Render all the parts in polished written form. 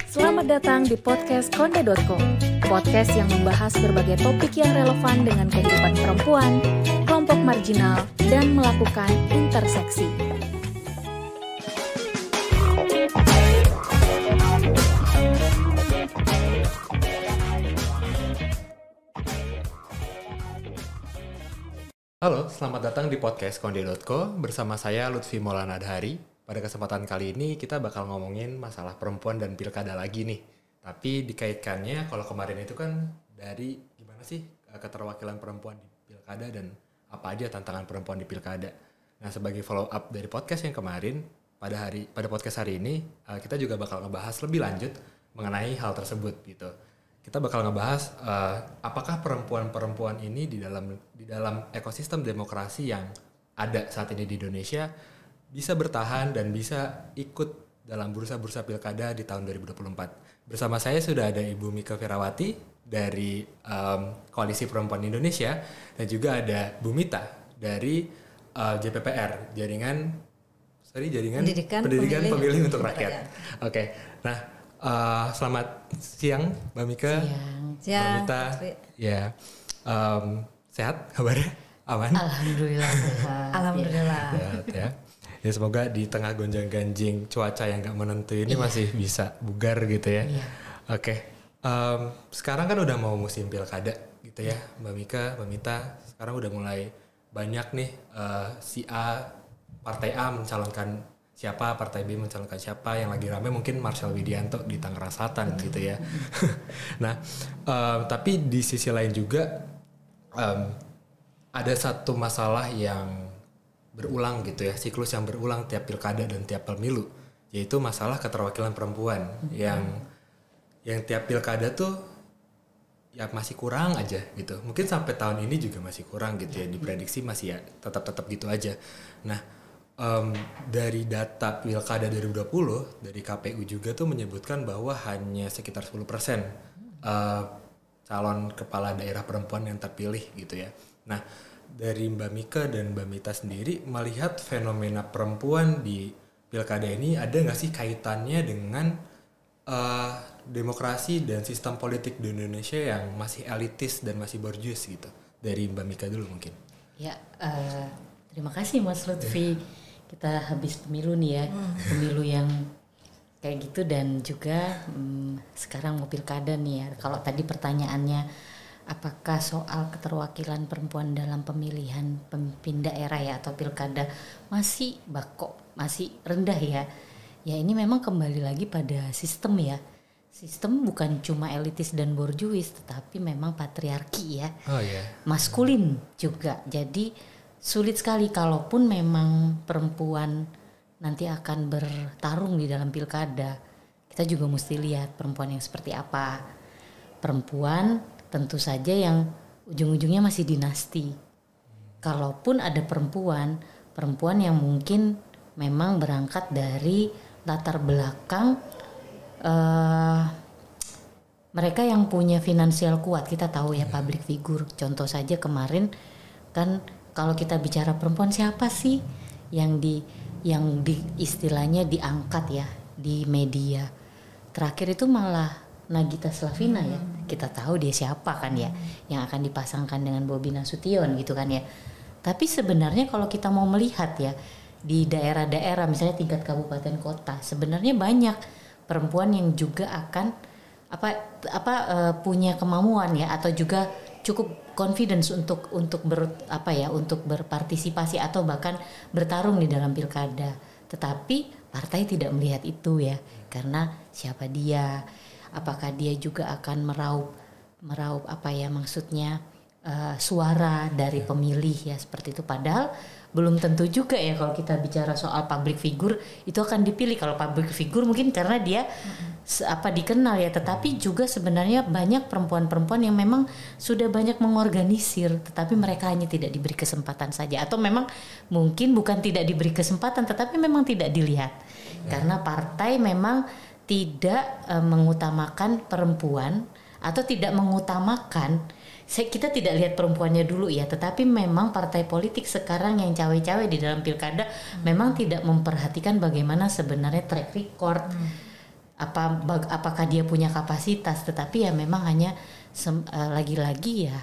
Selamat datang di podcast Konde.co, podcast yang membahas berbagai topik yang relevan dengan kehidupan perempuan, kelompok marginal, dan melakukan interseksi. Halo, selamat datang di podcast Konde.co bersama saya Lutfi Maulana Adhari. Pada kesempatan kali ini kita bakal ngomongin masalah perempuan dan pilkada lagi nih. Tapi dikaitkannya kalau kemarin itu kan dari gimana sih keterwakilan perempuan di pilkada dan apa aja tantangan perempuan di pilkada. Nah, sebagai follow up dari podcast yang kemarin, pada podcast hari ini kita juga bakal ngebahas lebih lanjut mengenai hal tersebut gitu. Kita bakal ngebahas apakah perempuan-perempuan ini di dalam ekosistem demokrasi yang ada saat ini di Indonesia bisa bertahan dan bisa ikut dalam bursa-bursa pilkada di tahun 2024. Bersama saya sudah ada Ibu Mika Ferawati dari Koalisi Perempuan Indonesia dan juga ada Bu Mita dari JPPR, Jaringan Pendidikan Pemilih untuk Rakyat. Oke. Nah, selamat siang Mbak Mika. Siang. Mbak Mita. Ya. Sehat kabarnya? Aman? Alhamdulillah sehat. Alhamdulillah. Sehat ya. Ya semoga di tengah gonjang-ganjing cuaca yang gak menentu ini masih bisa bugar gitu ya. Oke. Sekarang kan udah mau musim pilkada gitu ya, Mbak Mika, Mbak Mita. Sekarang udah mulai banyak nih si A, Partai A mencalonkan siapa, Partai B mencalonkan siapa. Yang lagi rame mungkin Marshall Widianto di Tangerang Selatan gitu ya. Nah, tapi di sisi lain juga ada satu masalah yang berulang gitu ya, siklus yang berulang tiap pilkada dan tiap pemilu, yaitu masalah keterwakilan perempuan yang tiap pilkada tuh ya masih kurang aja gitu. Mungkin sampai tahun ini juga masih kurang gitu ya, diprediksi masih ya tetap gitu aja. Nah, dari data pilkada 2020 dari KPU juga tuh menyebutkan bahwa hanya sekitar 10% calon kepala daerah perempuan yang terpilih gitu ya. Nah, dari Mbak Mika dan Mbak Mita sendiri melihat fenomena perempuan di pilkada ini ada nggak sih kaitannya dengan demokrasi dan sistem politik di Indonesia yang masih elitis dan masih borjuis gitu? Dari Mbak Mika dulu mungkin. Ya, terima kasih Mas Lutfi. Kita habis pemilu nih ya, pemilu yang kayak gitu dan juga sekarang mau pilkada nih ya. Kalau tadi pertanyaannya apakah soal keterwakilan perempuan dalam pemilihan pemimpin daerah ya atau pilkada masih masih rendah ya. Ya ini memang kembali lagi pada sistem ya. Sistem bukan cuma elitis dan borjuis tetapi memang patriarki ya. Oh yeah. Maskulin juga. Jadi sulit sekali kalaupun memang perempuan nanti akan bertarung di dalam pilkada. Kita juga mesti lihat perempuan yang seperti apa. Perempuan tentu saja yang ujung-ujungnya masih dinasti. Kalaupun ada perempuan yang mungkin memang berangkat dari latar belakang mereka yang punya finansial kuat. Kita tahu ya public figure. Contoh saja kemarin kan kalau kita bicara perempuan siapa sih yang di istilahnya diangkat ya di media. Terakhir itu malah Nagita Slavina ya, kita tahu dia siapa kan ya, yang akan dipasangkan dengan Bobi Nasution gitu kan ya. Tapi sebenarnya kalau kita mau melihat ya di daerah-daerah misalnya tingkat kabupaten kota, sebenarnya banyak perempuan yang juga akan punya kemampuan ya atau juga cukup confidence untuk berpartisipasi atau bahkan bertarung di dalam pilkada. Tetapi partai tidak melihat itu ya, karena siapa dia? Apakah dia juga akan meraup suara dari pemilih ya seperti itu. Padahal belum tentu juga ya kalau kita bicara soal public figure itu akan dipilih. Kalau public figure mungkin karena dia dikenal ya, tetapi juga sebenarnya banyak perempuan-perempuan yang memang sudah banyak mengorganisir tetapi mereka hanya tidak diberi kesempatan saja, atau memang mungkin bukan tidak diberi kesempatan tetapi memang tidak dilihat karena partai memang tidak mengutamakan perempuan atau tidak mengutamakan. Kita tidak lihat perempuannya dulu ya, tetapi memang partai politik sekarang yang cawe-cawe di dalam pilkada memang tidak memperhatikan bagaimana sebenarnya track record apakah dia punya kapasitas, tetapi ya memang hanya lagi-lagi ya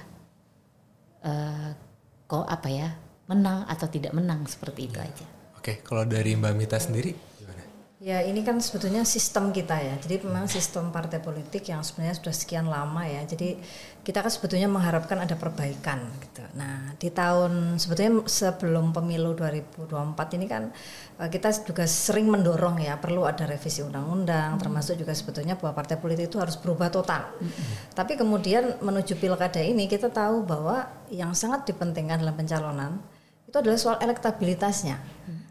menang atau tidak menang seperti itu aja. Oke, kalau dari Mbak Mita sendiri gimana? Ya ini kan sebetulnya sistem kita ya, jadi memang sistem partai politik yang sebenarnya sudah sekian lama ya, jadi kita kan sebetulnya mengharapkan ada perbaikan gitu. Nah di tahun sebetulnya sebelum pemilu 2024 ini kan kita juga sering mendorong ya perlu ada revisi undang-undang, termasuk juga sebetulnya bahwa partai politik itu harus berubah total. Tapi kemudian menuju pilkada ini kita tahu bahwa yang sangat dipentingkan dalam pencalonan itu adalah soal elektabilitasnya.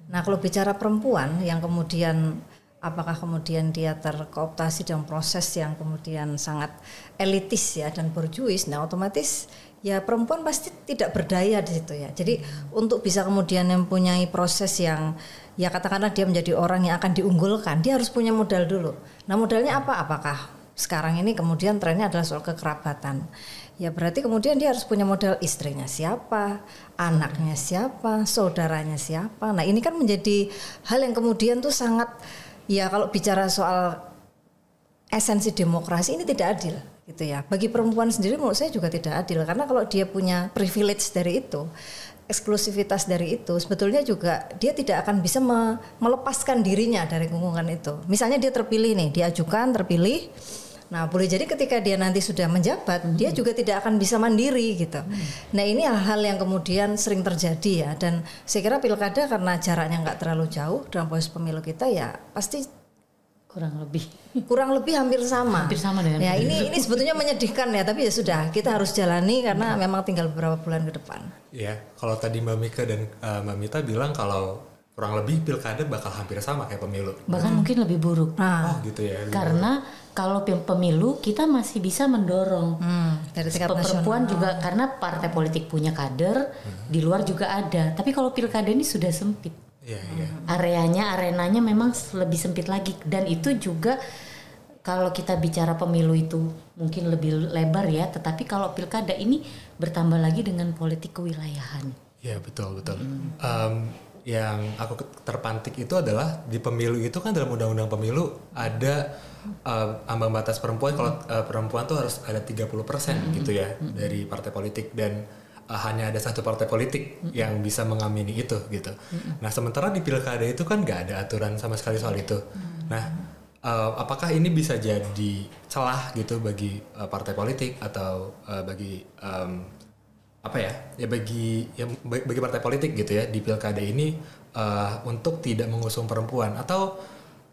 Nah kalau bicara perempuan yang kemudian apakah kemudian dia terkooptasi dalam proses yang kemudian sangat elitis ya dan borjuis, nah otomatis ya perempuan pasti tidak berdaya di situ ya. Jadi untuk bisa kemudian mempunyai proses yang ya katakanlah dia menjadi orang yang akan diunggulkan, dia harus punya modal dulu. Nah modalnya apa? Apakah sekarang ini kemudian trennya adalah soal kekerabatan? Ya berarti kemudian dia harus punya modal istrinya siapa, anaknya siapa, saudaranya siapa. Nah ini kan menjadi hal yang kemudian tuh sangat, ya kalau bicara soal esensi demokrasi ini tidak adil gitu ya. Bagi perempuan sendiri menurut saya juga tidak adil, karena kalau dia punya privilege dari itu, eksklusivitas dari itu, sebetulnya juga dia tidak akan bisa melepaskan dirinya dari gungkungan itu. Misalnya dia terpilih nih, diajukan, terpilih. Nah boleh jadi ketika dia nanti sudah menjabat, dia juga tidak akan bisa mandiri gitu. Nah ini hal-hal yang kemudian sering terjadi ya, dan saya kira pilkada karena jaraknya nggak terlalu jauh dalam proses pemilu kita ya pasti kurang lebih hampir sama. Hampir sama dengan ya ini sebetulnya menyedihkan ya, tapi ya sudah kita harus jalani karena memang tinggal beberapa bulan ke depan. Ya kalau tadi Mbak Mika dan Mbak Mita bilang kalau kurang lebih pilkada bakal hampir sama kayak pemilu. Bahkan mungkin lebih buruk. Oh gitu ya. Karena kalau pemilu kita masih bisa mendorong dari tingkat perempuan nasional juga, karena partai politik punya kader, di luar juga ada. Tapi kalau pilkada ini sudah sempit. Arenanya memang lebih sempit lagi, dan itu juga kalau kita bicara pemilu itu mungkin lebih lebar ya, tetapi kalau pilkada ini bertambah lagi dengan politik kewilayahan. Ya betul. Yang aku terpantik itu adalah di pemilu itu kan dalam undang-undang pemilu ada ambang batas perempuan. Kalau perempuan tuh harus ada 30% gitu ya dari partai politik, dan hanya ada satu partai politik yang bisa mengamini itu gitu. Nah sementara di pilkada itu kan nggak ada aturan sama sekali soal itu. Nah apakah ini bisa jadi celah gitu bagi partai politik atau bagi bagi partai politik gitu ya di pilkada ini untuk tidak mengusung perempuan, atau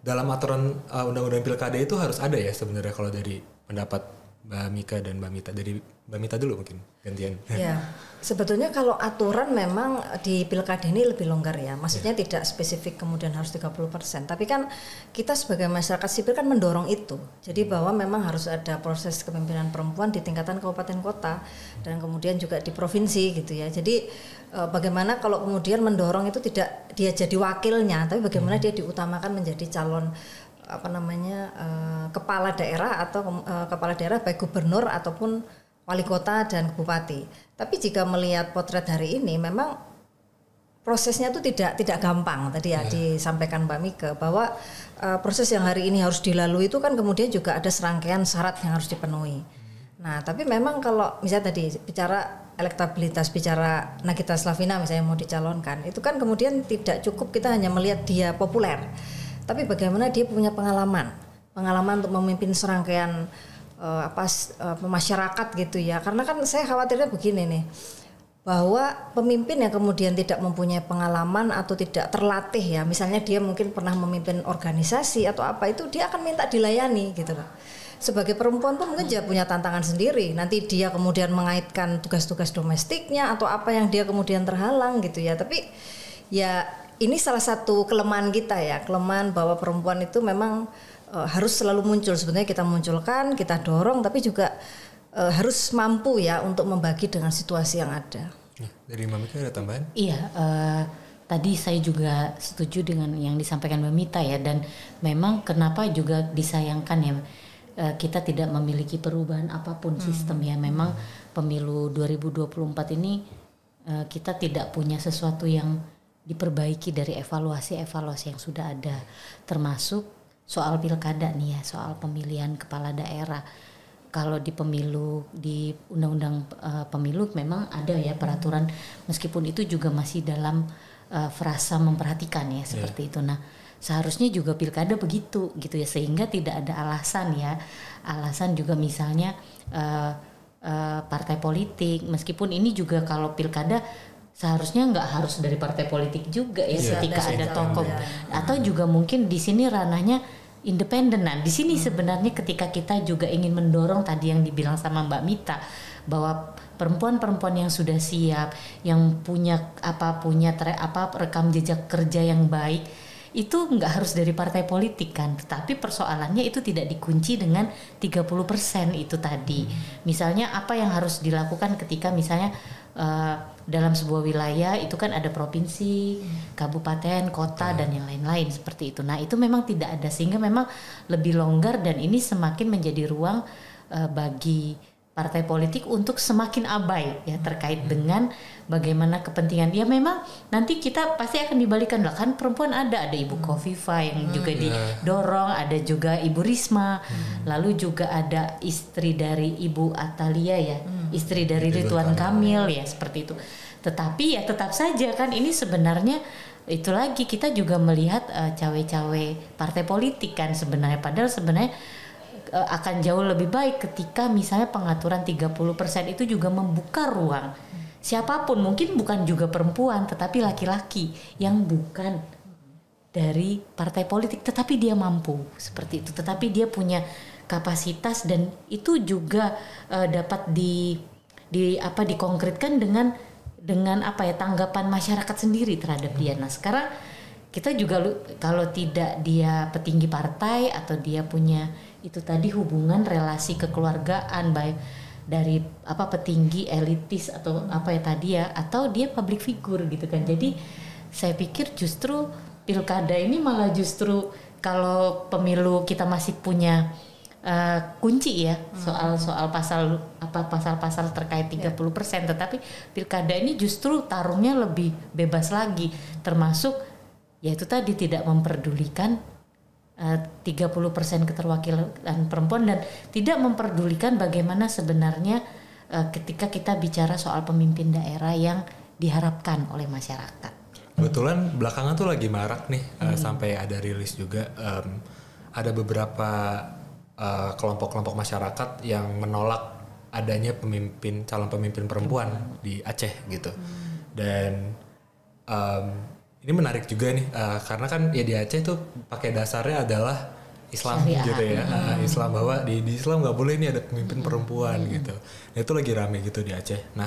dalam aturan undang-undang pilkada itu harus ada ya sebenarnya, kalau dari pendapat Mbak Mika dan Mbak Mita. Dari Mbak Mita dulu mungkin gantian. Ya, sebetulnya kalau aturan memang di pilkada ini lebih longgar ya. Maksudnya tidak spesifik kemudian harus 30%. Tapi kan kita sebagai masyarakat sipil kan mendorong itu. Jadi bahwa memang harus ada proses kepemimpinan perempuan di tingkatan kabupaten kota dan kemudian juga di provinsi gitu ya. Jadi bagaimana kalau kemudian mendorong itu tidak dia jadi wakilnya, tapi bagaimana dia diutamakan menjadi calon kepala daerah atau kepala daerah baik gubernur ataupun wali kota dan bupati. Tapi jika melihat potret hari ini memang prosesnya itu tidak gampang. Tadi ya disampaikan Mbak Mika bahwa proses yang hari ini harus dilalui itu kan kemudian juga ada serangkaian syarat yang harus dipenuhi. Nah, tapi memang kalau misalnya tadi bicara elektabilitas, bicara Nagita Slavina misalnya mau dicalonkan, itu kan kemudian tidak cukup kita hanya melihat dia populer. Tapi bagaimana dia punya pengalaman untuk memimpin serangkaian masyarakat gitu ya. Karena kan saya khawatirnya begini nih, bahwa pemimpin yang kemudian tidak mempunyai pengalaman atau tidak terlatih ya, misalnya dia mungkin pernah memimpin organisasi atau apa, itu dia akan minta dilayani gitu loh. Sebagai perempuan pun mungkin dia punya tantangan sendiri. Nanti dia kemudian mengaitkan tugas-tugas domestiknya atau apa yang dia kemudian terhalang gitu ya. Tapi ya ini salah satu kelemahan kita ya, kelemahan bahwa perempuan itu memang harus selalu muncul. Sebenarnya kita munculkan, kita dorong, tapi juga harus mampu ya untuk membagi dengan situasi yang ada. Dari Mbak Mika ada tambahan? Iya, tadi saya juga setuju dengan yang disampaikan Mbak Mita ya, dan memang kenapa juga disayangkan ya kita tidak memiliki perubahan apapun sistem ya. Memang pemilu 2024 ini kita tidak punya sesuatu yang diperbaiki dari evaluasi yang sudah ada, termasuk soal pilkada nih ya, soal pemilihan kepala daerah. Kalau di pemilu, di undang-undang pemilu memang ada ya peraturan, meskipun itu juga masih dalam frasa memperhatikan ya seperti itu. Nah, seharusnya juga pilkada begitu gitu ya, sehingga tidak ada alasan ya. Alasan juga misalnya partai politik, meskipun ini juga kalau pilkada seharusnya nggak harus dari partai politik juga ya, ketika ada tokoh atau juga mungkin di sini ranahnya independen. Nah, di sini sebenarnya ketika kita juga ingin mendorong tadi yang dibilang sama Mbak Mita bahwa perempuan-perempuan yang sudah siap, yang punya rekam jejak kerja yang baik, itu nggak harus dari partai politik kan, tetapi persoalannya itu tidak dikunci dengan 30% itu tadi. Misalnya apa yang harus dilakukan ketika misalnya dalam sebuah wilayah itu kan ada provinsi, kabupaten, kota dan yang lain-lain seperti itu. Nah, itu memang tidak ada, sehingga memang lebih longgar, dan ini semakin menjadi ruang bagi partai politik untuk semakin abai ya terkait dengan bagaimana kepentingan. Ya memang nanti kita pasti akan dibalikan lah, kan perempuan ada Ibu Kofifa yang juga didorong, ada juga Ibu Risma, lalu juga ada istri dari Ibu Atalia ya, istri dari Ridwan Kamil ya seperti itu. Tetapi ya tetap saja kan ini sebenarnya itu lagi kita juga melihat cawe-cawe partai politik kan sebenarnya, padahal sebenarnya akan jauh lebih baik ketika misalnya pengaturan 30% itu juga membuka ruang siapapun, mungkin bukan juga perempuan tetapi laki-laki yang bukan dari partai politik tetapi dia mampu seperti itu, tetapi dia punya kapasitas, dan itu juga dapat dikonkretkan dengan apa ya, tanggapan masyarakat sendiri terhadap dia. Nah, sekarang kita juga kalau tidak dia petinggi partai atau dia punya itu tadi hubungan relasi kekeluargaan baik dari petinggi elitis atau apa ya tadi ya, atau dia public figure gitu kan. Jadi saya pikir justru pilkada ini malah justru kalau pemilu kita masih punya kunci ya soal pasal-pasal terkait 30%, tetapi pilkada ini justru tarungnya lebih bebas lagi, termasuk yaitu tadi tidak memperdulikan 30% keterwakilan perempuan, dan tidak memperdulikan bagaimana sebenarnya ketika kita bicara soal pemimpin daerah yang diharapkan oleh masyarakat. Kebetulan belakangan tuh lagi marak nih, sampai ada rilis juga, ada beberapa kelompok-kelompok masyarakat yang menolak adanya calon pemimpin perempuan di Aceh gitu. Dan ini menarik juga nih, karena kan ya di Aceh tuh pakai dasarnya adalah Islam Syariah, gitu ya, Islam, bahwa di Islam nggak boleh nih ada pemimpin perempuan gitu. Nah, itu lagi rame gitu di Aceh. Nah,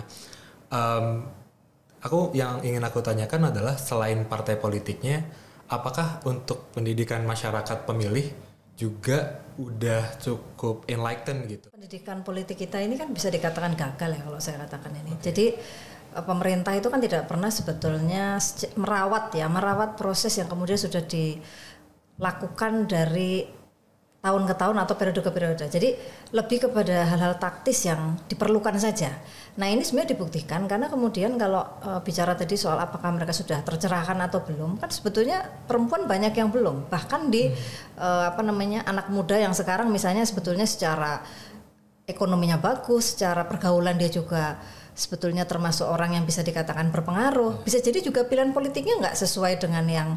yang ingin aku tanyakan adalah selain partai politiknya, apakah untuk pendidikan masyarakat pemilih juga udah cukup enlightened gitu? Pendidikan politik kita ini kan bisa dikatakan gagal ya kalau saya katakan ini. Jadi pemerintah itu kan tidak pernah sebetulnya merawat proses yang kemudian sudah dilakukan dari tahun ke tahun atau periode ke periode. Jadi lebih kepada hal-hal taktis yang diperlukan saja. Nah, ini sebenarnya dibuktikan karena kemudian kalau bicara tadi soal apakah mereka sudah tercerahkan atau belum, kan sebetulnya perempuan banyak yang belum. Bahkan di anak muda yang sekarang misalnya sebetulnya secara ekonominya bagus, secara pergaulan dia juga sebetulnya termasuk orang yang bisa dikatakan berpengaruh. Bisa jadi juga pilihan politiknya nggak sesuai dengan yang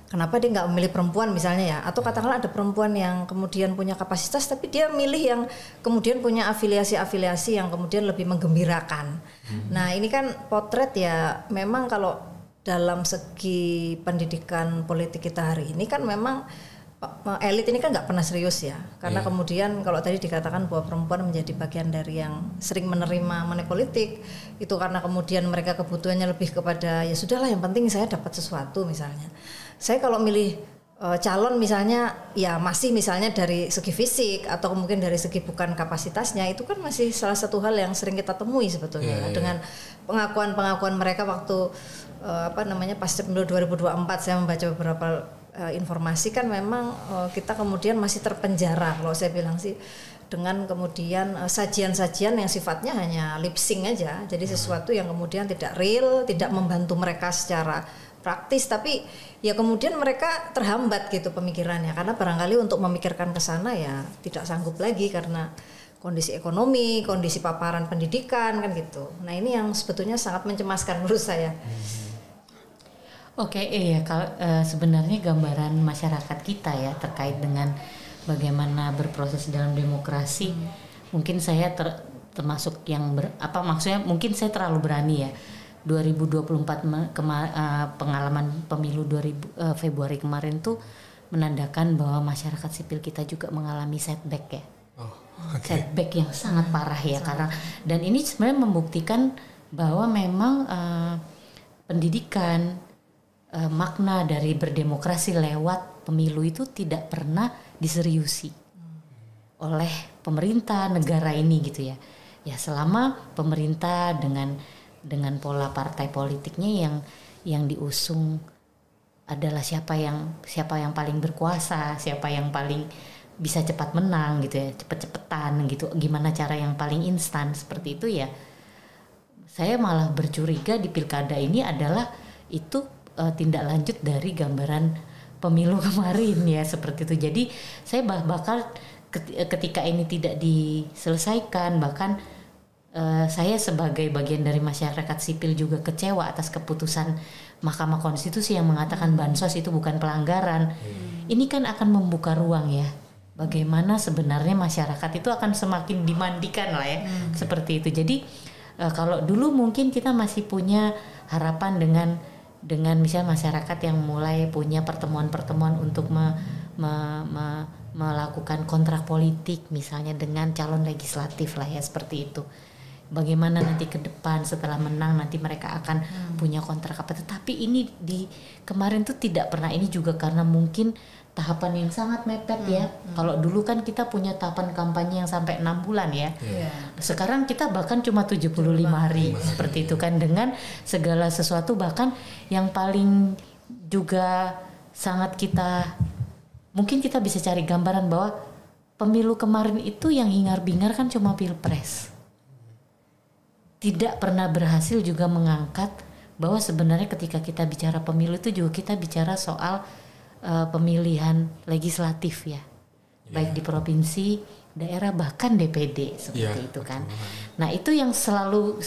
kenapa dia nggak memilih perempuan misalnya ya, atau katakanlah ada perempuan yang kemudian punya kapasitas tapi dia milih yang kemudian punya afiliasi-afiliasi yang kemudian lebih menggembirakan. Nah, ini kan potret ya, memang kalau dalam segi pendidikan politik kita hari ini kan memang elit ini kan nggak pernah serius ya, karena kemudian kalau tadi dikatakan bahwa perempuan menjadi bagian dari yang sering menerima money politik, itu karena kemudian mereka kebutuhannya lebih kepada ya sudahlah yang penting saya dapat sesuatu misalnya. Saya kalau milih calon misalnya ya masih misalnya dari segi fisik atau mungkin dari segi bukan kapasitasnya, itu kan masih salah satu hal yang sering kita temui sebetulnya dengan pengakuan mereka waktu pasca pemilu 2024. Saya membaca beberapa informasi kan memang kita kemudian masih terpenjara kalau saya bilang sih dengan kemudian sajian-sajian yang sifatnya hanya lip sync aja, jadi sesuatu yang kemudian tidak real, tidak membantu mereka secara praktis, tapi ya kemudian mereka terhambat gitu pemikirannya karena barangkali untuk memikirkan ke sana ya tidak sanggup lagi karena kondisi ekonomi, kondisi paparan pendidikan kan gitu. Nah ini yang sebetulnya sangat mencemaskan menurut saya. Oke, iya kalau sebenarnya gambaran masyarakat kita ya terkait dengan bagaimana berproses dalam demokrasi, mungkin saya termasuk yang maksudnya mungkin saya terlalu berani ya. 2024 pengalaman pemilu Februari kemarin tuh menandakan bahwa masyarakat sipil kita juga mengalami setback ya. Setback yang sangat parah ya karena dan ini sebenarnya membuktikan bahwa memang pendidikan makna dari berdemokrasi lewat pemilu itu tidak pernah diseriusi oleh pemerintah negara ini gitu ya. Ya selama pemerintah dengan pola partai politiknya yang diusung adalah siapa yang paling berkuasa, siapa yang paling bisa cepat menang gitu ya, cepet-cepetan gitu, gimana cara yang paling instan seperti itu ya. Saya malah bercuriga di pilkada ini adalah itu tindak lanjut dari gambaran pemilu kemarin ya seperti itu. Jadi saya bakal ketika ini tidak diselesaikan, bahkan saya sebagai bagian dari masyarakat sipil juga kecewa atas keputusan Mahkamah Konstitusi yang mengatakan bansos itu bukan pelanggaran. Ini kan akan membuka ruang ya, bagaimana sebenarnya masyarakat itu akan semakin dimandikan lah ya, seperti itu. Jadi kalau dulu mungkin kita masih punya harapan dengan misalnya masyarakat yang mulai punya pertemuan-pertemuan untuk melakukan kontrak politik misalnya dengan calon legislatif lah ya, seperti itu. Bagaimana nanti ke depan setelah menang nanti mereka akan punya kontrak apa. Tetapi ini di kemarin tuh tidak pernah. Ini juga karena mungkin tahapan yang sangat mepet ya. Kalau dulu kan kita punya tahapan kampanye yang sampai 6 bulan ya. Sekarang kita bahkan cuma 75 hari seperti itu kan, dengan segala sesuatu bahkan yang paling juga sangat mungkin kita bisa cari gambaran bahwa pemilu kemarin itu yang hingar-bingar kan cuma pilpres. Tidak pernah berhasil juga mengangkat bahwa sebenarnya ketika kita bicara pemilu itu juga kita bicara soal pemilihan legislatif ya, baik di provinsi, daerah, bahkan DPD seperti itu kan. Nah itu yang selalu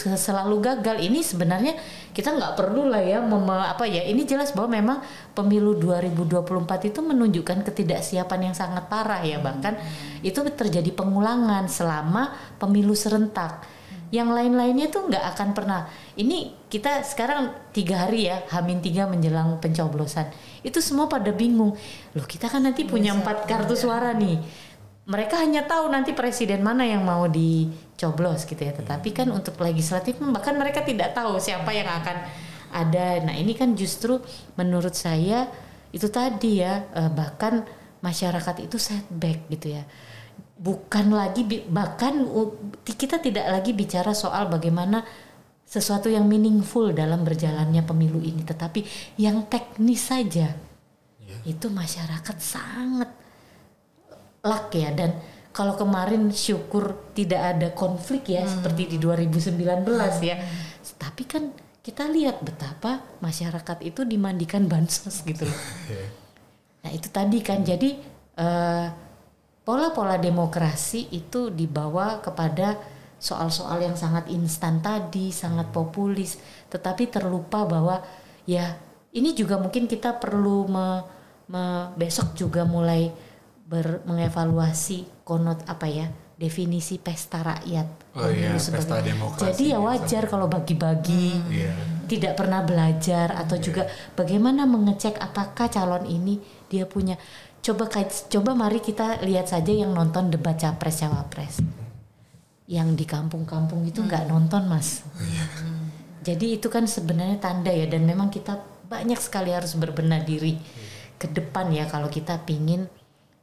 gagal. Ini sebenarnya kita nggak perlu lah ya ini jelas bahwa memang pemilu 2024 itu menunjukkan ketidaksiapan yang sangat parah ya, bahkan itu terjadi pengulangan selama pemilu serentak. Yang lain-lainnya tuh nggak akan pernah. Ini kita sekarang 3 hari ya, H-3 menjelang pencoblosan. Itu semua pada bingung. Loh kita kan nanti punya 4 kartu suara nih. Mereka hanya tahu nanti presiden mana yang mau dicoblos gitu ya. Tetapi kan untuk legislatif bahkan mereka tidak tahu siapa yang akan ada. Nah ini kan justru menurut saya itu tadi ya, bahkan masyarakat itu setback gitu ya. Bukan lagi, bahkan kita tidak lagi bicara soal bagaimana sesuatu yang meaningful dalam berjalannya pemilu ini, tetapi yang teknis saja itu masyarakat sangat luck ya. Dan kalau kemarin syukur tidak ada konflik ya seperti di 2019 ya, tapi kan kita lihat betapa masyarakat itu dimandikan bansos gitu loh. Nah itu tadi kan, jadi pola-pola demokrasi itu dibawa kepada soal-soal yang sangat instan tadi, sangat populis, tetapi terlupa bahwa ya ini juga mungkin kita perlu besok juga mulai mengevaluasi definisi pesta rakyat. Pesta demokrasi. Jadi ya wajar kalau bagi-bagi, tidak pernah belajar atau juga bagaimana mengecek apakah calon ini dia punya. Coba mari kita lihat saja yang nonton debat capres cawapres, yang di kampung-kampung itu nggak nonton mas. Jadi itu kan sebenarnya tanda ya, dan memang kita banyak sekali harus berbenah diri ke depan ya kalau kita pingin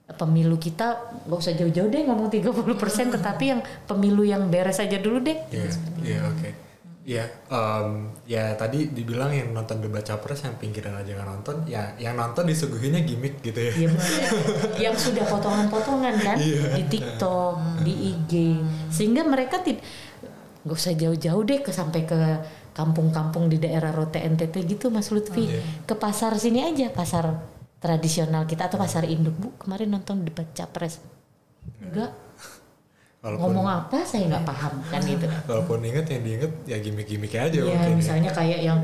pemilu kita nggak usah jauh-jauh deh ngomong 30%, tetapi yang pemilu yang beres aja dulu deh. Oke. Ya tadi dibilang yang nonton debat capres yang pinggiran aja nggak nonton, ya yang nonton disuguhinnya gimmick gitu ya. Yang sudah potongan-potongan kan di TikTok, di IG, sehingga mereka nggak usah jauh-jauh deh sampai ke kampung-kampung di daerah Rote NTT gitu Mas Lutfi. Ke pasar sini aja, pasar tradisional kita atau pasar induk. Bu, kemarin nonton debat capres. Enggak. Ngomong apa saya nggak paham kan gitu. Walaupun inget yang diinget ya gimmick-gimmick aja. Iya, misalnya kayak yang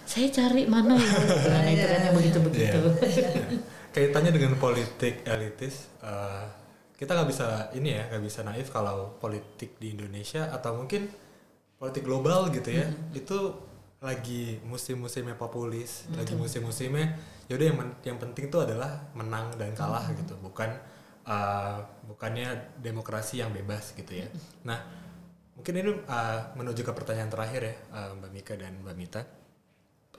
saya cari mana ya, nah, itu kan yang begitu-begitu. Kaitannya dengan politik elitis, kita nggak bisa naif kalau politik di Indonesia atau mungkin politik global gitu ya, itu lagi musim-musimnya populis, lagi musim-musimnya yaudah yang penting tuh adalah menang dan kalah gitu, bukannya demokrasi yang bebas gitu ya. Nah mungkin ini menuju ke pertanyaan terakhir ya, Mbak Mika dan Mbak Mita,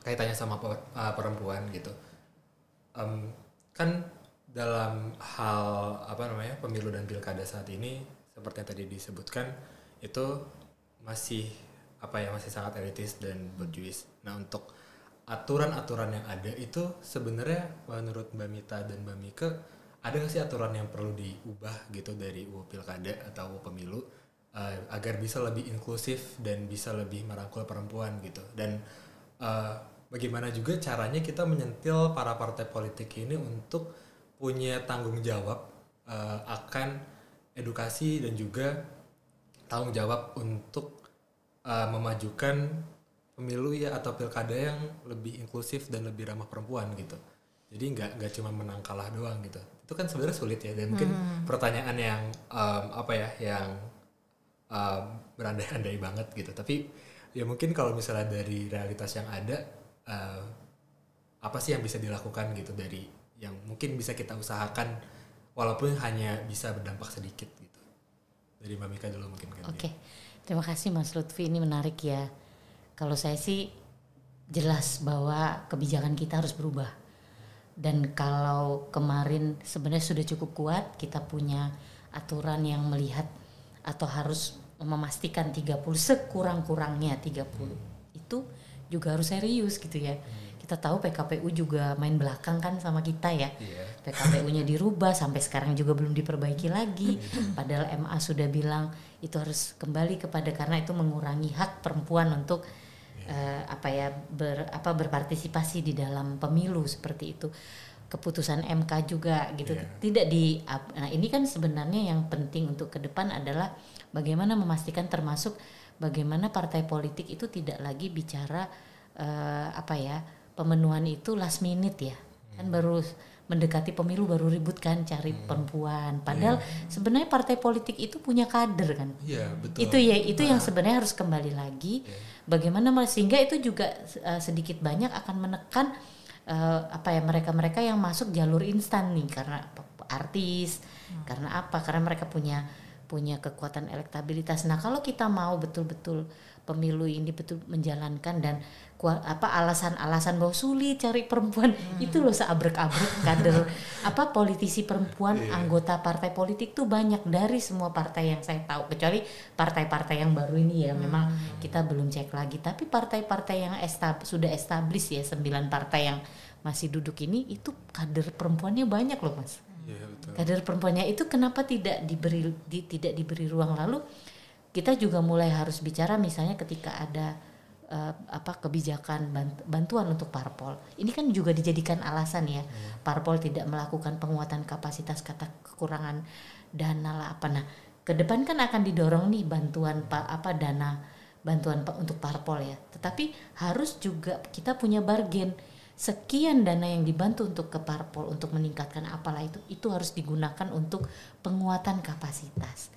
kaitannya sama perempuan gitu. Kan dalam hal pemilu dan pilkada saat ini seperti yang tadi disebutkan itu masih sangat elitis dan bourgeois. Nah untuk aturan-aturan yang ada itu sebenarnya menurut Mbak Mita dan Mbak Mika ada nggak sih aturan yang perlu diubah gitu dari UU Pilkada atau UU Pemilu agar bisa lebih inklusif dan bisa lebih merangkul perempuan gitu, dan bagaimana juga caranya kita menyentil para partai politik ini untuk punya tanggung jawab akan edukasi dan juga tanggung jawab untuk memajukan pemilu ya atau pilkada yang lebih inklusif dan lebih ramah perempuan gitu. Jadi nggak cuma menang kalah doang gitu. Itu kan sebenarnya sulit ya, dan mungkin pertanyaan yang berandai-andai banget gitu. Tapi ya mungkin kalau misalnya dari realitas yang ada, apa sih yang bisa dilakukan gitu, dari yang mungkin bisa kita usahakan walaupun hanya bisa berdampak sedikit gitu. Dari Mbak Mika dulu mungkin kan. Oke. Terima kasih Mas Lutfi, ini menarik ya. Kalau saya sih jelas bahwa kebijakan kita harus berubah. Dan kalau kemarin sebenarnya sudah cukup kuat, kita punya aturan yang melihat atau harus memastikan 30 sekurang-kurangnya 30 itu juga harus serius gitu ya. Kita tahu PKPU juga main belakang kan sama kita ya. PKPU-nya dirubah sampai sekarang juga belum diperbaiki lagi. Padahal MA sudah bilang itu harus kembali kepada, karena itu mengurangi hak perempuan untuk berpartisipasi di dalam pemilu seperti itu. Keputusan MK juga gitu. Nah ini kan sebenarnya yang penting untuk ke depan adalah bagaimana memastikan, termasuk bagaimana partai politik itu tidak lagi bicara pemenuhan itu last minute ya. Kan baru mendekati pemilu baru ribut kan cari perempuan. Padahal sebenarnya partai politik itu punya kader kan. Iya, betul. Itu yang sebenarnya harus kembali lagi. Bagaimana sehingga itu juga sedikit banyak akan menekan mereka-mereka yang masuk jalur instan nih, karena artis, karena mereka punya kekuatan elektabilitas. Nah, kalau kita mau betul-betul pemilu ini betul menjalankan dan alasan-alasan bahwa sulit cari perempuan itu loh, seabrek-abrek kader politisi perempuan anggota partai politik tuh banyak dari semua partai yang saya tahu, kecuali partai-partai yang baru ini ya, memang kita belum cek lagi. Tapi partai-partai yang sudah established ya, 9 partai yang masih duduk ini, itu kader perempuannya banyak loh Mas. Kader perempuannya itu kenapa tidak diberi ruang? Lalu kita juga mulai harus bicara misalnya ketika ada kebijakan bantuan untuk parpol. Ini kan juga dijadikan alasan ya. Parpol tidak melakukan penguatan kapasitas kata kekurangan dana lah apa. Nah, ke depan kan akan didorong nih bantuan bantuan untuk parpol ya. Tetapi harus juga kita punya bargain. Sekian dana yang dibantu untuk ke parpol untuk meningkatkan apalah itu harus digunakan untuk penguatan kapasitas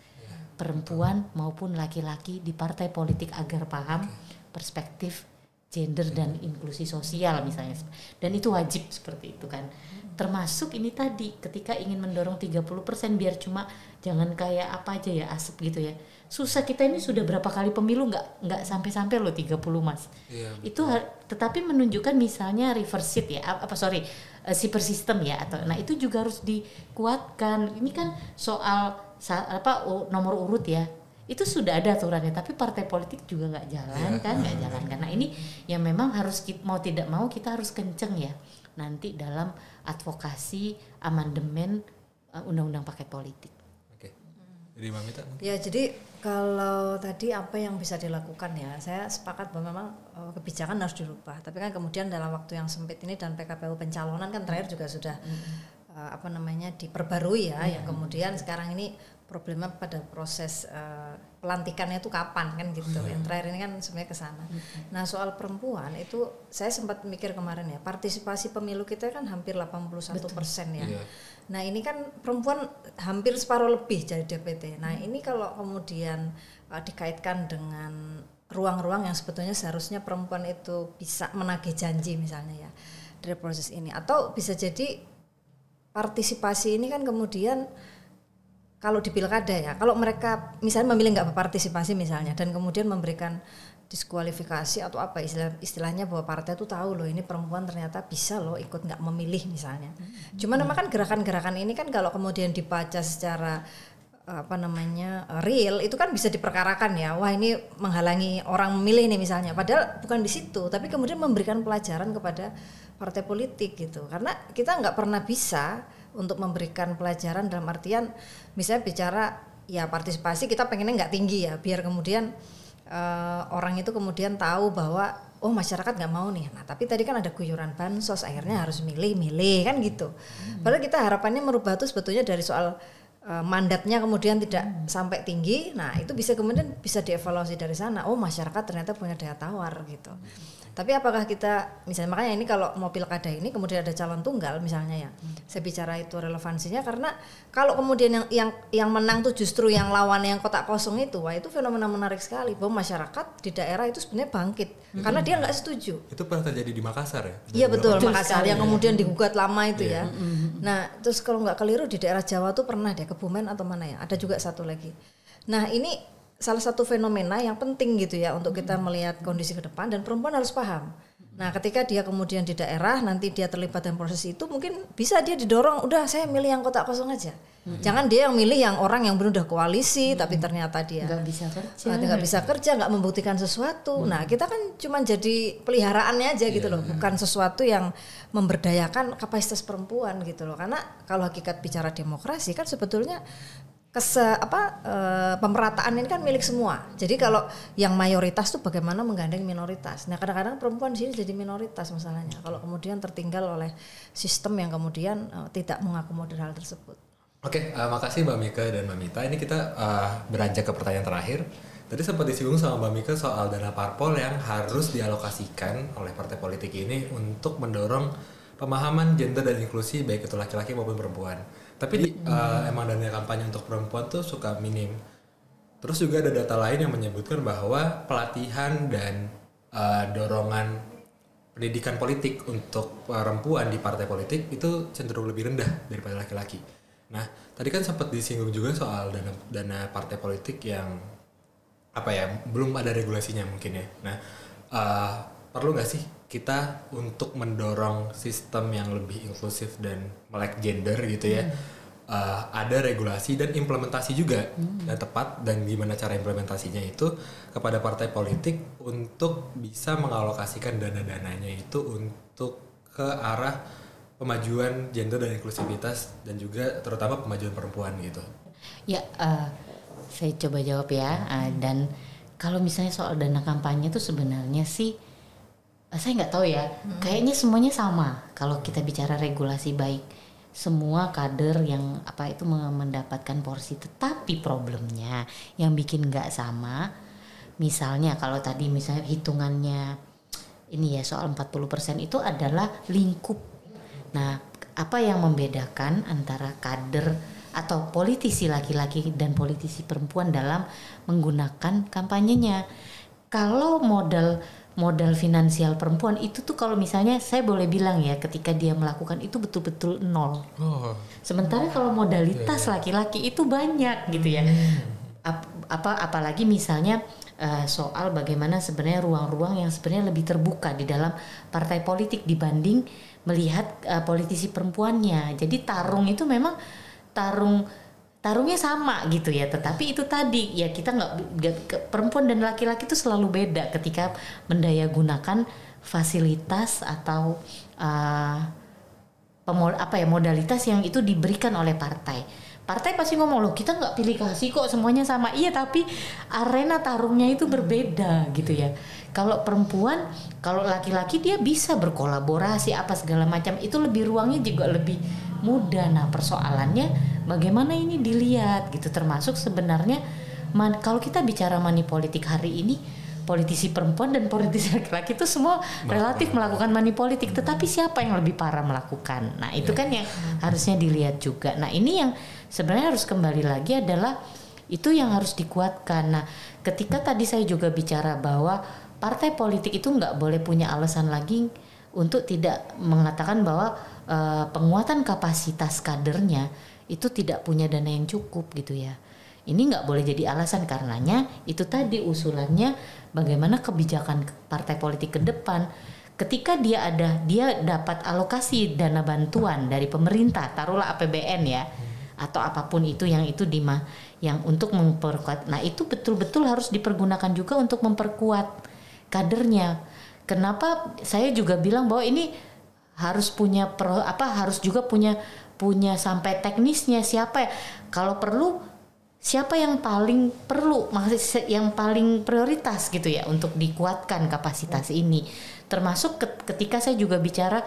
perempuan maupun laki-laki di partai politik agar paham perspektif gender dan inklusi sosial misalnya, dan itu wajib seperti itu kan. Termasuk ini tadi ketika ingin mendorong 30% biar cuma jangan kayak apa aja ya asap gitu ya. Susah, kita ini sudah berapa kali pemilu nggak sampai loh 30 Mas. Itu tetapi menunjukkan misalnya reverse sheet ya super system ya, atau nah itu juga harus dikuatkan. Ini kan soal nomor urut ya. Itu sudah ada aturannya, tapi partai politik juga nggak jalan nggak jalan. Karena ini yang memang harus mau tidak mau kita harus kenceng ya nanti dalam advokasi amandemen undang-undang paket politik. Oke. Jadi Mbak Mita? Ya, jadi kalau tadi apa yang bisa dilakukan ya, saya sepakat bahwa memang kebijakan harus dirubah. Tapi kan kemudian dalam waktu yang sempit ini dan PKPU pencalonan kan terakhir juga sudah diperbarui ya. Yang kemudian sekarang ini problemnya pada proses pelantikannya itu kapan kan gitu. Yang terakhir ini kan sebenarnya ke sana. Nah, soal perempuan itu saya sempat mikir kemarin ya, partisipasi pemilu kita kan hampir 81% ya. Nah, ini kan perempuan hampir separuh lebih jadi DPT. Nah, ini kalau kemudian dikaitkan dengan ruang-ruang yang sebetulnya seharusnya perempuan itu bisa menagih janji misalnya ya dari proses ini, atau bisa jadi partisipasi ini kan kemudian kalau di pilkada ya, kalau mereka misalnya memilih nggak berpartisipasi misalnya dan kemudian memberikan diskualifikasi atau apa istilahnya bahwa partai itu tahu loh ini perempuan ternyata bisa loh ikut nggak memilih misalnya. Cuman memang kan gerakan-gerakan ini kan kalau kemudian dibaca secara real itu kan bisa diperkarakan ya, wah ini menghalangi orang memilih nih misalnya, padahal bukan di situ, tapi kemudian memberikan pelajaran kepada partai politik gitu, karena kita nggak pernah bisa untuk memberikan pelajaran dalam artian misalnya bicara ya partisipasi kita pengennya nggak tinggi ya biar kemudian orang itu kemudian tahu bahwa oh masyarakat nggak mau nih, nah tapi tadi kan ada guyuran bansos akhirnya harus milih kan gitu. Padahal kita harapannya merubah itu sebetulnya dari soal mandatnya kemudian tidak sampai tinggi, nah itu bisa kemudian bisa dievaluasi dari sana, oh masyarakat ternyata punya daya tawar gitu. Tapi apakah kita misalnya, makanya ini kalau mau pilkada ini kemudian ada calon tunggal misalnya ya, saya bicara itu relevansinya karena kalau kemudian yang menang tuh justru yang lawan yang kotak kosong itu, wah itu fenomena menarik sekali bahwa masyarakat di daerah itu sebenarnya bangkit karena dia nggak setuju. Itu pernah terjadi di Makassar ya? Iya betul, Makassar yang kemudian digugat lama itu ya. Nah terus kalau nggak keliru di daerah Jawa tuh pernah deh, Kebumen atau mana ya, ada juga satu lagi. Nah ini salah satu fenomena yang penting gitu ya untuk kita melihat kondisi ke depan, dan perempuan harus paham. Nah ketika dia kemudian di daerah nanti dia terlibat dalam proses itu, mungkin bisa dia didorong, udah saya milih yang kotak kosong aja. Jangan dia yang milih yang orang yang udah koalisi tapi ternyata dia nggak bisa kerja, nggak membuktikan sesuatu. Nah kita kan cuma jadi peliharaannya aja gitu loh, bukan sesuatu yang memberdayakan kapasitas perempuan gitu loh. Karena kalau hakikat bicara demokrasi kan sebetulnya pemerataan ini kan milik semua. Jadi kalau yang mayoritas tuh bagaimana menggandeng minoritas. Nah kadang-kadang perempuan di sini jadi minoritas masalahnya. Kalau kemudian tertinggal oleh sistem yang kemudian tidak mengakomodir hal tersebut. Oke, makasih Mbak Mika dan Mbak Mita. Ini kita beranjak ke pertanyaan terakhir. Tadi sempat disinggung sama Mbak Mika soal dana parpol yang harus dialokasikan oleh partai politik ini untuk mendorong pemahaman gender dan inklusi baik itu laki-laki maupun perempuan. Tapi emang dana kampanye untuk perempuan tuh suka minim. Terus juga ada data lain yang menyebutkan bahwa pelatihan dan dorongan pendidikan politik untuk perempuan di partai politik itu cenderung lebih rendah daripada laki-laki. Nah, tadi kan sempat disinggung juga soal dana partai politik yang belum ada regulasinya mungkin ya. Nah, perlu nggak sih kita untuk mendorong sistem yang lebih inklusif dan melek gender gitu ya, ada regulasi dan implementasi juga yang tepat, dan gimana cara implementasinya itu kepada partai politik untuk bisa mengalokasikan dana-dananya itu untuk ke arah pemajuan gender dan inklusivitas dan juga terutama pemajuan perempuan gitu. Ya, saya coba jawab ya. Dan kalau misalnya soal dana kampanye itu sebenarnya sih saya nggak tahu ya, kayaknya semuanya sama. Kalau kita bicara regulasi baik, semua kader yang itu mendapatkan porsi. Tetapi problemnya yang bikin nggak sama, misalnya kalau tadi misalnya hitungannya ini ya soal 40% itu adalah lingkup. Nah, apa yang membedakan antara kader atau politisi laki-laki dan politisi perempuan dalam menggunakan kampanyenya? Kalau modal finansial perempuan itu tuh kalau misalnya saya boleh bilang ya, ketika dia melakukan itu betul-betul nol. Sementara kalau modalitas laki-laki itu banyak gitu ya. Apalagi misalnya soal bagaimana sebenarnya ruang-ruang yang sebenarnya lebih terbuka di dalam partai politik dibanding melihat politisi perempuannya. Jadi tarung itu memang tarungnya sama gitu ya, tetapi itu tadi ya kita nggak, perempuan dan laki-laki itu selalu beda ketika mendayagunakan fasilitas atau modalitas yang itu diberikan oleh partai. partai pasti ngomong loh kita nggak pilih kasih kok semuanya sama. Iya tapi arena tarungnya itu berbeda gitu ya. Kalau perempuan, kalau laki-laki dia bisa berkolaborasi apa segala macam, itu lebih ruangnya juga lebih mudah. Nah persoalannya bagaimana ini dilihat gitu, termasuk sebenarnya kalau kita bicara money politik hari ini, politisi perempuan dan politisi laki-laki itu semua relatif melakukan money politik, tetapi siapa yang lebih parah melakukan? Nah itu kan yang harusnya dilihat juga. Nah ini yang sebenarnya harus kembali lagi adalah itu yang harus dikuatkan. Nah ketika tadi saya juga bicara bahwa partai politik itu nggak boleh punya alasan lagi untuk tidak mengatakan bahwa penguatan kapasitas kadernya itu tidak punya dana yang cukup gitu ya. Ini nggak boleh jadi alasan, karenanya itu tadi usulannya bagaimana kebijakan partai politik ke depan ketika dia dapat alokasi dana bantuan dari pemerintah, taruhlah APBN ya atau apapun itu yang untuk memperkuat. Nah itu betul-betul harus dipergunakan juga untuk memperkuat kadernya. Kenapa saya juga bilang bahwa ini harus harus juga punya sampai teknisnya, siapa ya kalau perlu, siapa yang paling perlu, maksudnya yang paling prioritas gitu ya untuk dikuatkan kapasitas ini. Termasuk ketika saya juga bicara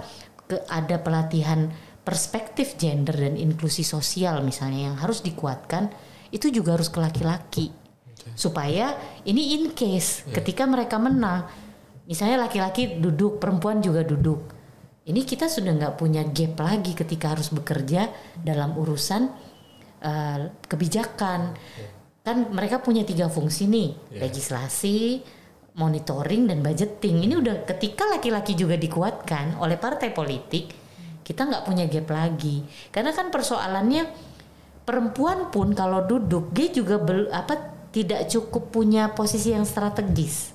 ada pelatihan perspektif gender dan inklusi sosial misalnya yang harus dikuatkan, itu juga harus ke laki-laki. Supaya ini in case ketika mereka menang, misalnya laki-laki duduk, perempuan juga duduk, ini kita sudah nggak punya gap lagi ketika harus bekerja dalam urusan kebijakan. Kan mereka punya 3 fungsi nih, legislasi, monitoring, dan budgeting. Ini udah ketika laki-laki juga dikuatkan oleh partai politik, kita nggak punya gap lagi. Karena kan persoalannya perempuan pun kalau duduk dia juga tidak cukup punya posisi yang strategis.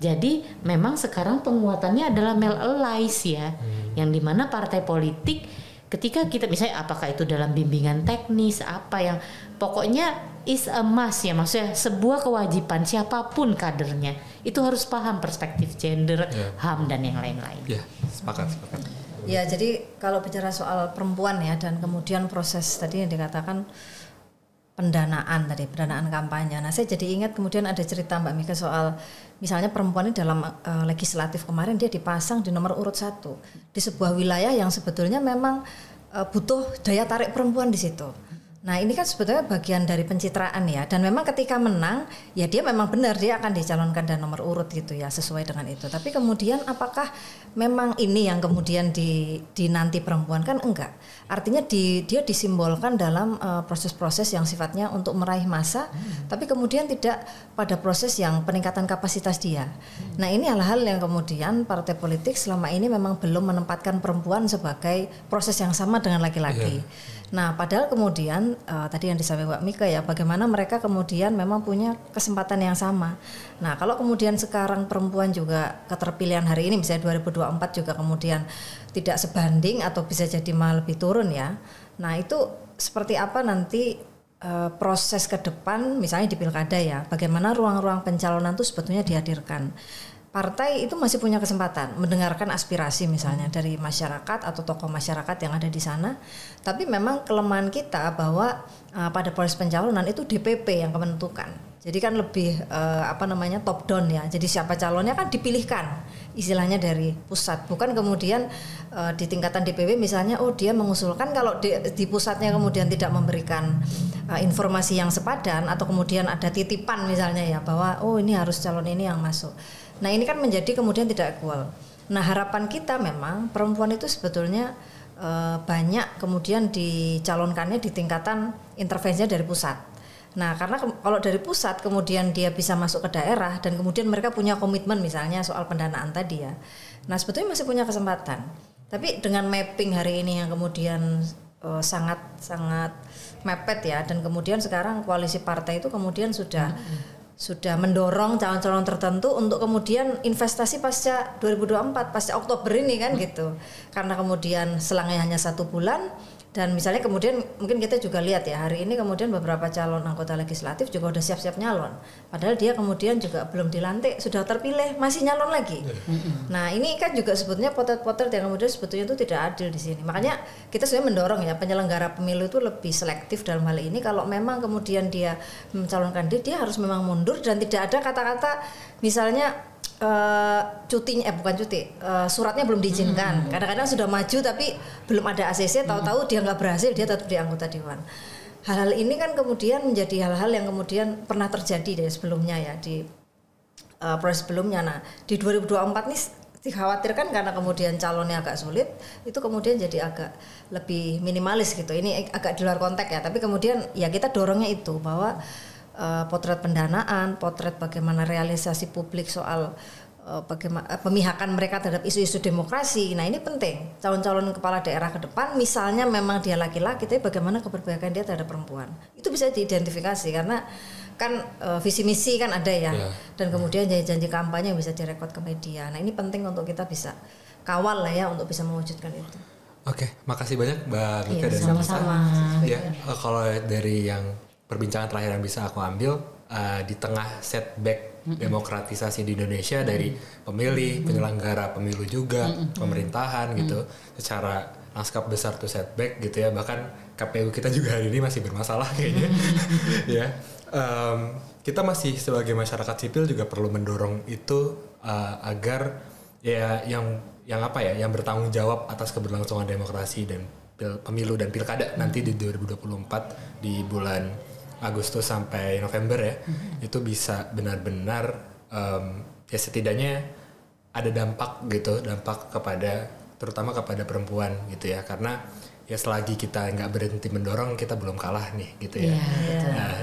Jadi memang sekarang penguatannya adalah male allies ya, yang dimana partai politik ketika kita misalnya apakah itu dalam bimbingan teknis apa yang pokoknya is a must ya, maksudnya sebuah kewajiban siapapun kadernya itu harus paham perspektif gender, HAM dan yang lain-lain. Ya, sepakat. Ya, jadi kalau bicara soal perempuan ya dan kemudian proses tadi yang dikatakan pendanaan kampanye. Nah, saya jadi ingat kemudian ada cerita Mbak Mika soal misalnya perempuan ini dalam legislatif kemarin dia dipasang di nomor urut 1 di sebuah wilayah yang sebetulnya memang butuh daya tarik perempuan di situ. Nah, ini kan sebetulnya bagian dari pencitraan ya, dan memang ketika menang ya dia memang benar dia akan dicalonkan dan nomor urut gitu ya, sesuai dengan itu. Tapi kemudian apakah memang ini yang kemudian dinanti perempuan? Kan enggak. Artinya dia disimbolkan dalam proses-proses yang sifatnya untuk meraih massa, tapi kemudian tidak pada proses yang peningkatan kapasitas dia. Nah, ini hal-hal yang kemudian partai politik selama ini memang belum menempatkan perempuan sebagai proses yang sama dengan laki-laki. Nah, padahal kemudian tadi yang disampaikan Mbak Mika ya, bagaimana mereka kemudian memang punya kesempatan yang sama. Nah, kalau kemudian sekarang perempuan juga keterpilihan hari ini misalnya 2024 juga kemudian tidak sebanding atau bisa jadi malah lebih turun ya. Nah, itu seperti apa nanti proses ke depan misalnya di pilkada ya, bagaimana ruang-ruang pencalonan itu sebetulnya dihadirkan. Partai itu masih punya kesempatan mendengarkan aspirasi misalnya dari masyarakat atau tokoh masyarakat yang ada di sana. Tapi memang kelemahan kita bahwa pada proses pencalonan itu DPP yang menentukan. Jadi kan lebih top down ya. Jadi siapa calonnya kan dipilihkan istilahnya dari pusat. Bukan kemudian di tingkatan DPW misalnya dia mengusulkan kalau di pusatnya kemudian tidak memberikan informasi yang sepadan atau kemudian ada titipan misalnya ya bahwa ini harus calon ini yang masuk. Nah, ini kan menjadi kemudian tidak equal. Nah, harapan kita memang perempuan itu sebetulnya banyak kemudian dicalonkannya di tingkatan intervensinya dari pusat. Nah, karena kalau dari pusat kemudian dia bisa masuk ke daerah dan kemudian mereka punya komitmen misalnya soal pendanaan tadi ya. Nah, sebetulnya masih punya kesempatan. Tapi dengan mapping hari ini yang kemudian sangat mepet ya, dan kemudian sekarang koalisi partai itu kemudian sudah mendorong calon-calon tertentu untuk kemudian investasi pasca 2024, pasca Oktober ini kan gitu. Karena kemudian selangnya hanya 1 bulan, Dan misalnya kemudian mungkin kita juga lihat ya, hari ini kemudian beberapa calon anggota legislatif juga udah siap-siap nyalon. Padahal dia kemudian juga belum dilantik, sudah terpilih, masih nyalon lagi. Nah ini kan juga sebetulnya potret-potret yang kemudian sebetulnya itu tidak adil di sini. Makanya kita sebenarnya mendorong ya penyelenggara pemilu itu lebih selektif dalam hal ini. Kalau memang kemudian dia mencalonkan diri, dia harus memang mundur dan tidak ada kata-kata misalnya suratnya belum diizinkan. Kadang-kadang sudah maju tapi belum ada ACC, tahu-tahu dia nggak berhasil, dia tetap di anggota dewan. Hal-hal ini kan kemudian menjadi hal-hal yang kemudian pernah terjadi dari sebelumnya ya, di proses sebelumnya. Nah di 2024 nih dikhawatirkan karena kemudian calonnya agak sulit, itu kemudian jadi agak lebih minimalis gitu. Ini agak di luar konteks ya, tapi kemudian ya kita dorongnya itu bahwa potret pendanaan, potret bagaimana realisasi publik soal bagaimana pemihakan mereka terhadap isu-isu demokrasi. Nah ini penting, calon-calon kepala daerah ke depan misalnya memang dia laki-laki, tapi bagaimana keberpihakan dia terhadap perempuan, itu bisa diidentifikasi karena kan visi misi kan ada ya, dan kemudian janji-janji kampanye yang bisa direkod ke media. Nah ini penting untuk kita bisa kawal lah ya untuk bisa mewujudkan itu. Oke, makasih banyak Mbak Mika dan sama-sama. Ya, kalau dari yang perbincangan terakhir yang bisa aku ambil di tengah setback demokratisasi di Indonesia dari pemilih, penyelenggara pemilu juga, pemerintahan gitu, secara lanskap besar tuh setback gitu ya, bahkan KPU kita juga hari ini masih bermasalah kayaknya. Ya, kita masih sebagai masyarakat sipil juga perlu mendorong itu agar ya yang bertanggung jawab atas keberlangsungan demokrasi dan pemilu dan pilkada nanti di 2024 di bulan Agustus sampai November ya, itu bisa benar-benar ya setidaknya ada dampak kepada terutama kepada perempuan gitu ya, karena ya selagi kita nggak berhenti mendorong kita belum kalah nih gitu ya.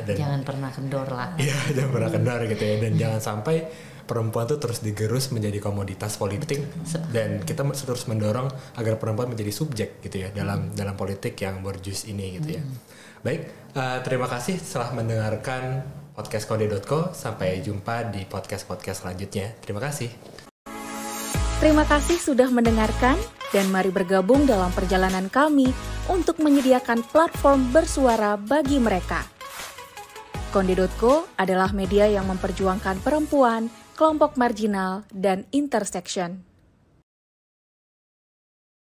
Dan jangan pernah kendor lah. Iya, jangan pernah kendor gitu ya, dan jangan sampai perempuan tuh terus digerus menjadi komoditas politik, dan kita terus mendorong agar perempuan menjadi subjek gitu ya dalam politik yang borjuis ini gitu ya. Baik, terima kasih telah mendengarkan podcast Konde.co. Sampai jumpa di podcast-podcast selanjutnya. Terima kasih. Terima kasih sudah mendengarkan dan mari bergabung dalam perjalanan kami untuk menyediakan platform bersuara bagi mereka. Konde.co adalah media yang memperjuangkan perempuan, kelompok marginal, dan intersection.